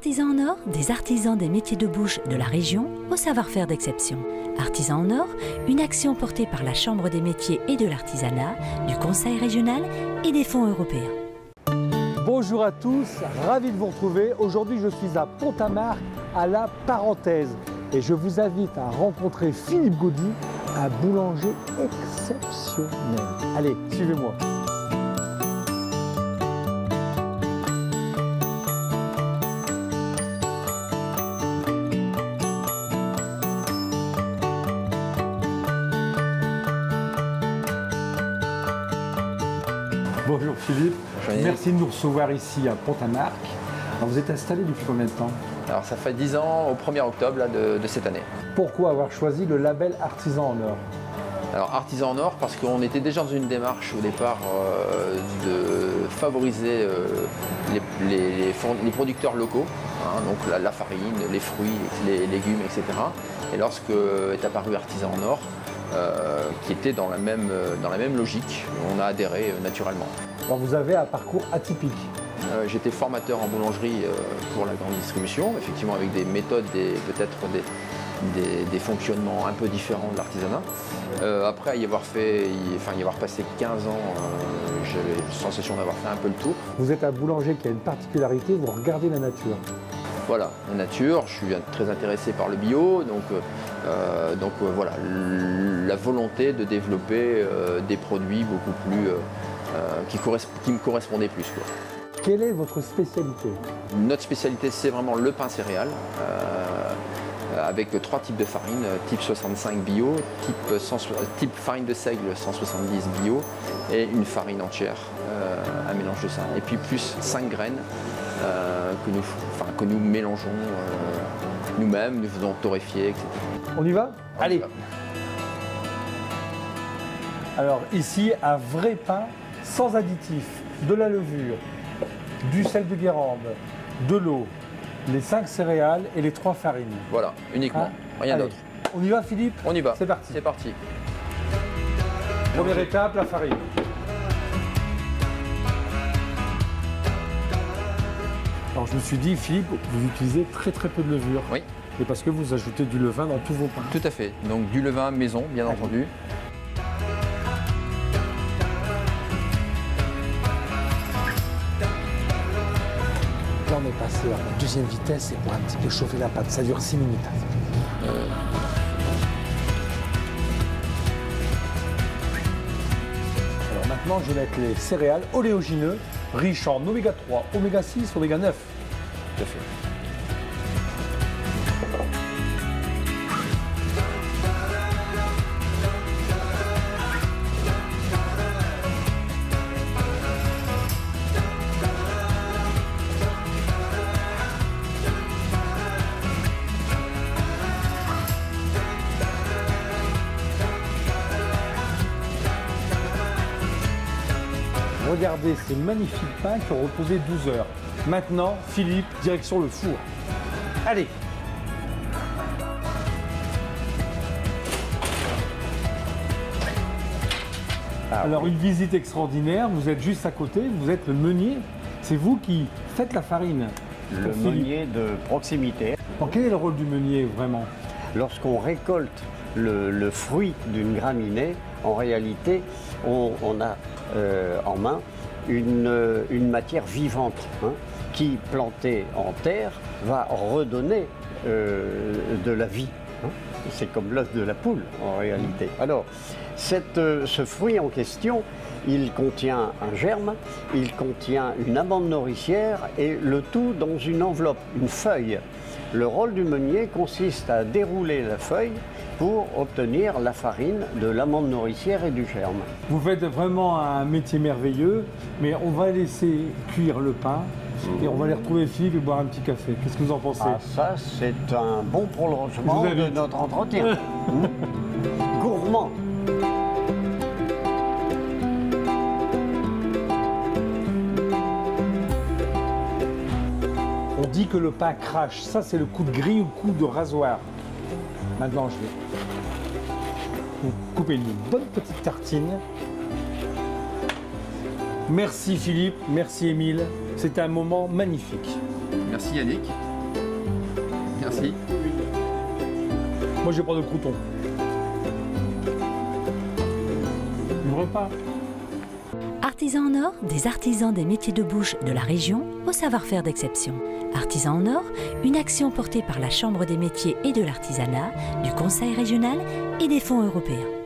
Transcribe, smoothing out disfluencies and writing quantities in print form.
Artisans en or, des artisans des métiers de bouche de la région au savoir-faire d'exception. Artisans en or, une action portée par la Chambre des métiers et de l'artisanat, du Conseil régional et des fonds européens. Bonjour à tous, ravi de vous retrouver. Aujourd'hui, je suis à Pont-à-Marc, à la Parenthèse. Et je vous invite à rencontrer Philippe Gaudy, un boulanger exceptionnel. Allez, suivez-moi. Bonjour Philippe, merci de nous recevoir ici à Pont-à-Marc. Vous êtes installé depuis combien de temps? Alors ça fait 10 ans au 1er octobre là, de cette année. Pourquoi avoir choisi le label Artisan en or? Alors Artisan en or parce qu'on était déjà dans une démarche au départ de favoriser les producteurs locaux, hein, donc la farine, les fruits, les légumes, etc. Et lorsque est apparu Artisan en or, qui était dans la même logique, on a adhéré naturellement. Alors vous avez un parcours atypique. J'étais formateur en boulangerie pour la grande distribution, effectivement avec des méthodes et peut-être des fonctionnements un peu différents de l'artisanat. Après y avoir passé 15 ans, j'avais la sensation d'avoir fait un peu le tour. Vous êtes un boulanger qui a une particularité, vous regardez la nature. Voilà, la nature, je suis très intéressé par le bio, donc voilà, la volonté de développer des produits beaucoup plus qui me correspondaient plus, quoi. Quelle est votre spécialité? Notre spécialité, c'est vraiment le pain céréal, avec 3 types de farine, type 65 bio, type farine de seigle 170 bio et une farine entière, un mélange de ça. Et puis plus 5 graines que nous mélangeons nous-mêmes, nous faisons torréfier, etc. On y va? Allez. Alors ici, un vrai pain sans additifs, de la levure, du sel de Guérande, de l'eau, les 5 céréales et les 3 farines. Voilà, uniquement, rien d'autre. On y va Philippe? On y va. C'est parti. C'est parti. Première étape, la farine. Alors je me suis dit, Philippe, vous utilisez très peu de levure. Oui. Et parce que vous ajoutez du levain dans tous vos pains. Tout à fait. Donc du levain maison, bien entendu. Là, on est passé à la deuxième vitesse et pour un petit peu chauffer la pâte. Ça dure 6 minutes. Alors maintenant, je vais mettre les céréales oléagineux, riches en oméga 3, oméga 6, oméga 9. Tout à fait. Regardez ces magnifiques pains qui ont reposé 12 heures. Maintenant, Philippe, direction le four. Allez! Alors, une visite extraordinaire, vous êtes juste à côté, vous êtes le meunier. C'est vous qui faites la farine. Le meunier de proximité. Alors, quel est le rôle du meunier, vraiment? Lorsqu'on récolte le fruit d'une graminée, en réalité, on a en main une matière vivante, hein, qui, plantée en terre, va redonner de la vie. Hein. C'est comme l'œuf de la poule, en réalité. Alors, ce fruit en question, il contient un germe, il contient une amande nourricière et le tout dans une enveloppe, une feuille. Le rôle du meunier consiste à dérouler la feuille pour obtenir la farine de l'amande nourricière et du germe. Vous faites vraiment un métier merveilleux, mais on va laisser cuire le pain et on va aller retrouver Philippe et boire un petit café. Qu'est-ce que vous en pensez? Ah, ça, c'est un bon prolongement de notre entretien. Gourmand. On dit que le pain crache. Ça, c'est le coup de grille ou le coup de rasoir. Maintenant, je vais vous couper une bonne petite tartine. Merci Philippe, merci Émile. C'était un moment magnifique. Merci Yannick. Merci. Moi, je vais prendre le crouton. Du repas. Artisans en or, des artisans des métiers de bouche de la région au savoir-faire d'exception. Artisans en or, une action portée par la Chambre des métiers et de l'artisanat, du Conseil régional et des fonds européens.